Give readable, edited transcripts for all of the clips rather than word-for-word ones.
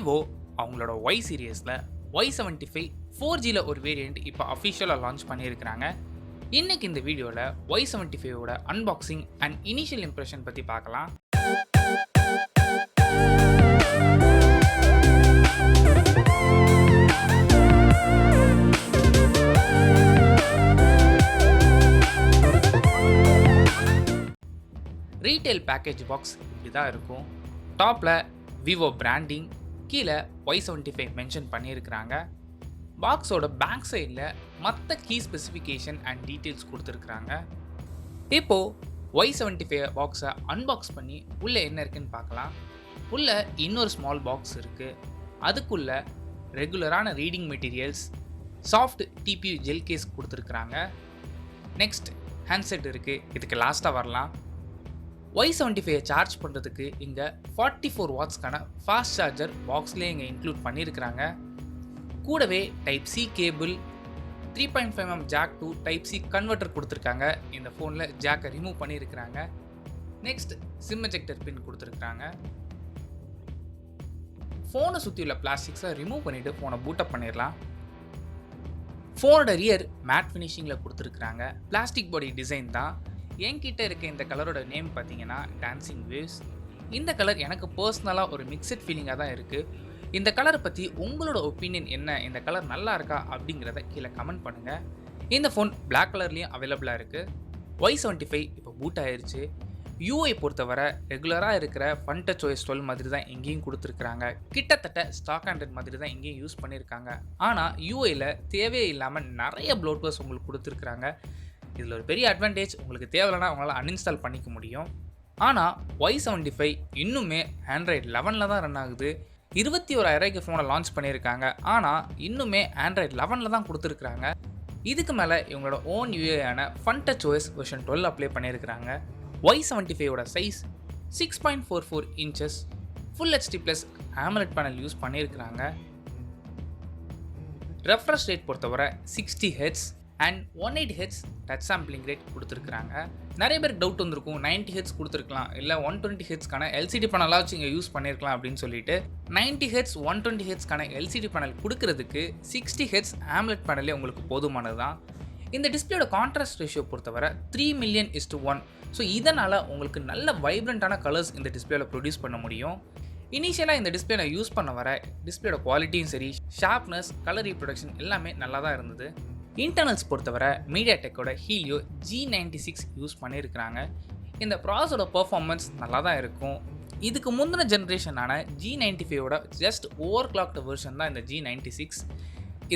Vivo அவங்களோட Y சீரியஸில் Y75 4Gல ஒரு variant இப்போ அஃபிஷியலாக லான்ச் பண்ணியிருக்கிறாங்க. இன்னைக்கு இந்த வீடியோவில் Y75ஓட அன்பாக்சிங் அண்ட் இனிஷியல் இம்ப்ரெஷன் பற்றி பார்க்கலாம். ரீட்டைல் பேக்கேஜ் பாக்ஸ் இப்படி தான் இருக்கும். டாப்பில் விவோ பிராண்டிங், கீழே Y75 மென்ஷன் பண்ணியிருக்கிறாங்க. பாக்ஸோட பேக் சைடில் மற்ற கீ ஸ்பெசிஃபிகேஷன் அண்ட் டீட்டெயில்ஸ் கொடுத்துருக்குறாங்க. இப்போது Y75 பாக்ஸை அன்பாக்ஸ் பண்ணி உள்ளே என்ன இருக்குன்னு பார்க்கலாம். உள்ளே இன்னொரு ஸ்மால் பாக்ஸ் இருக்குது. அதுக்குள்ளே ரெகுலரான reading materials, soft TPU gel case கொடுத்துருக்குறாங்க. நெக்ஸ்ட் ஹேண்ட்செட் இருக்குது. இதுக்கு லாஸ்ட்டாக வரலாம். Y75 சார்ஜ் பண்ணுறதுக்கு இங்கே 44 வாட்ஸ்க்கான ஃபாஸ்ட் சார்ஜர் பாக்ஸ்லேயே இங்கே இன்க்ளூட் பண்ணியிருக்கிறாங்க. கூடவே type C cable, 3.5mm jack to type C converter கொடுத்துருக்காங்க. இந்த ஃபோனில் ஜாக்கை ரிமூவ் பண்ணியிருக்கிறாங்க. நெக்ஸ்ட் சிம் எஜெக்டர் பின் கொடுத்துருக்காங்க. ஃபோனை சுற்றியுள்ள பிளாஸ்டிக்ஸை ரிமூவ் பண்ணிவிட்டு ஃபோனை பூட்டப் பண்ணிடலாம். ஃபோனோட ரியர் மேட் ஃபினிஷிங்கில் கொடுத்துருக்குறாங்க. பிளாஸ்டிக் பாடி டிசைன் தான். என்கிட்ட இருக்க இந்த கலரோட நேம் பார்த்தீங்கன்னா டான்சிங் வேவ்ஸ். இந்த கலர் எனக்கு பர்சனலாக ஒரு மிக்சட் ஃபீலிங்காக தான் இருக்குது. இந்த கலரை பற்றி உங்களோட ஒப்பீனியன் என்ன? இந்த கலர் நல்லா இருக்கா அப்படிங்கிறத கீழே கமெண்ட் பண்ணுங்கள். இந்த ஃபோன் பிளாக் கலர்லேயும் அவைலபிளாக இருக்குது. Y75 இப்போ பூட் ஆயிடுச்சு. யூஐ பொறுத்தவரை ரெகுலராக இருக்கிற ஃபன் டச் OS 12 மாதிரி தான் எங்கேயும் கொடுத்துருக்குறாங்க. கிட்டத்தட்ட ஸ்டாக் ஆண்ட்ராய்ட் மாதிரி தான் எங்கேயும் யூஸ் பண்ணியிருக்காங்க. ஆனால் யூஐயில் தேவையே இல்லாமல் நிறைய ப்ளோட்வேர்ஸ் உங்களுக்கு கொடுத்துருக்குறாங்க. இதில் ஒரு பெரிய அட்வான்டேஜ், உங்களுக்கு தேவையில்லைனா உங்களால் அன்இன்ஸ்டால் பண்ணிக்க முடியும். ஆனால் Y75 இன்னுமே ஆண்ட்ராய்டு 11 தான் ரன் ஆகுது. 21,000 ஃபோனை லான்ச் பண்ணியிருக்காங்க. ஆனால் இன்னுமே ஆண்ட்ராய்டு 11 தான் கொடுத்துருக்குறாங்க. இதுக்கு மேலே இவங்களோட ஓன் யூஏயான fun touch OS version 12 apply பண்ணியிருக்கிறாங்க. Y75ஓட size 6.44 inches, full HD plus AMOLED panel use பண்ணியிருக்கிறாங்க. ரெஃப்ரெஷ் ரேட் பொறுத்தவரை 60 Hz and 180 Hz touch sampling rate கொடுத்துருக்குறாங்க. நிறைய பேருக்கு டவுட் வந்திருக்கும், 90 Hz கொடுத்துருக்கலாம், இல்லை 120 Hzக்கான LCD பேனலாக வச்சு இங்கே யூஸ் பண்ணியிருக்கலாம் அப்படின்னு சொல்லிட்டு. 90 Hz 120 Hzக்கான LCD பேனல் கொடுக்கறதுக்கு 60 Hz AMOLED பேனலே உங்களுக்கு போதுமானது தான். இந்த டிஸ்பிளேயோட கான்ட்ராஸ்ட் ரேஷியோ பொறுத்தவரை 3:1. ஸோ இதனால் உங்களுக்கு நல்ல வைப்ரண்ட்டான கலர்ஸ் இந்த டிஸ்பிளேல ப்ரொடியூஸ் பண்ண முடியும். இனிஷியலாக இந்த டிஸ்பிளே நான் யூஸ் பண்ண வர டிஸ்பிளேயோட குவாலிட்டியும் சரி, ஷார்ப்னஸ், கலர் ரீப்ரொடக்ஷன் எல்லாமே நல்லா தான் இருந்தது. இன்டர்னல்ஸ் பொறுத்தவரை மீடியாடெக்கோட ஹீலியோ G96 யூஸ் பண்ணியிருக்கிறாங்க. இந்த ப்ராசஸோட பர்ஃபார்மன்ஸ் நல்லா தான் இருக்கும். இதுக்கு முந்தின ஜென்ரேஷனான G95ஓட ஜஸ்ட் ஓவர் கிளாக்டு வெர்ஷன் தான் இந்த G96.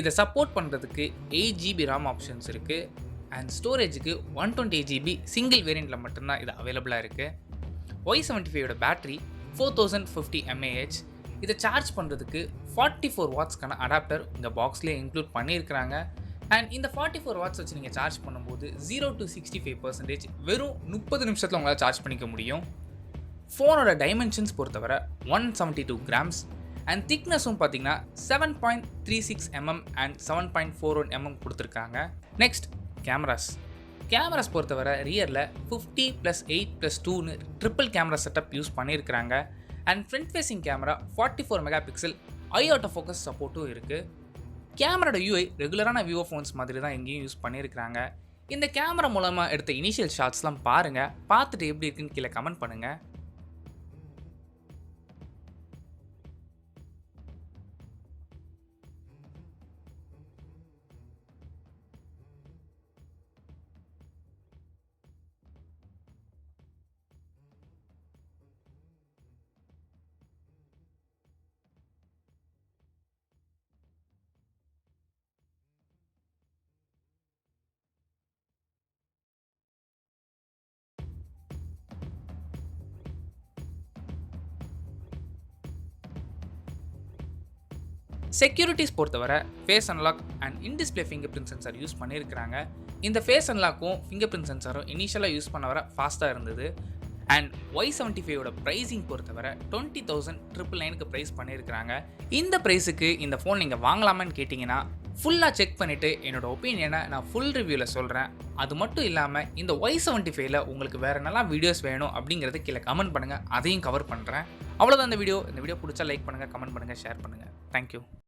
இதை சப்போர்ட் பண்ணுறதுக்கு 8GB RAM ஆப்ஷன்ஸ் இருக்குது. அண்ட் ஸ்டோரேஜுக்கு 128GB சிங்கிள் வேரியண்ட்டில் மட்டும்தான் இது அவைலபிளாக இருக்குது. Y75ஓட பேட்டரி 4050 mAh. இதை சார்ஜ் பண்ணுறதுக்கு 44 வாட்ஸ்க்கான அடாப்டர் இந்த பாக்ஸ்லேயே இன்க்ளூட் பண்ணியிருக்கிறாங்க. அண்ட் இந்த 44 வாட்ஸ் வச்சு நீங்கள் சார்ஜ் பண்ணும்போது 0 to 65% வெறும் 30 நிமிஷத்தில் உங்களால் சார்ஜ் பண்ணிக்க முடியும். ஃபோனோட டைமென்ஷன்ஸ் பொறுத்தவரை 172 கிராம்ஸ் அண்ட் திக்னஸும் பார்த்தீங்கன்னா 7.36 mm அண்ட் 7.41 mm கொடுத்துருக்காங்க. நெக்ஸ்ட் கேமராஸ் பொறுத்தவரை ரியரில் 50+8+2ன்னு ட்ரிபிள் கேமரா செட்டப் யூஸ் பண்ணியிருக்கிறாங்க. And front facing camera 44 megapixel I auto focus சப்போர்ட்டும் இருக்குது. கேமராட யூஐ ரெகுலரான விவோ ஃபோன்ஸ் மாதிரி தான் எங்கேயும் யூஸ் பண்ணியிருக்கிறாங்க. இந்த கேமரா மூலமாக எடுத்த இனிஷியல் ஷாட்ஸ்லாம் பாருங்கள். பார்த்துட்டு எப்படி இருக்குன்னு கீழே கமெண்ட் பண்ணுங்கள். செக்யூரிட்டிஸ் பொறுத்தவரை face unlock and in display fingerprint sensor use பண்ணியிருக்கிறாங்க. இந்த ஃபேஸ் அன்லாக்கும் ஃபிங்கர் பிரிண்ட் சென்சாரும் இனிஷியலாக யூஸ் பண்ண வர ஃபாஸ்ட்டாக இருந்தது. அண்ட் Y75ஓட ப்ரைஸிங் பொறுத்தவரை 20,999க்கு ப்ரைஸ் பண்ணியிருக்கிறாங்க. இந்த ப்ரைஸுக்கு இந்த ஃபோன் நீங்கள் வாங்கலாமான்னு கேட்டிங்கன்னா ஃபுல்லாக செக் பண்ணிவிட்டு என்னோட ஒப்பீனியனை நான் ஃபுல் ரிவ்யூவில் சொல்கிறேன். அது மட்டும் இல்லாமல் இந்த Y75ல உங்களுக்கு வேறு என்னெல்லாம் வீடியோஸ் வேணும் அப்படிங்கிறத கீழே கமெண்ட் பண்ணுங்கள், அதையும் கவர் பண்ணுறேன். அவ்வளோதான் இந்த வீடியோ பிடிச்சா லைக் பண்ணுங்கள், கமெண்ட் பண்ணுங்கள், ஷேர் பண்ணுங்கள். தேங்க்யூ.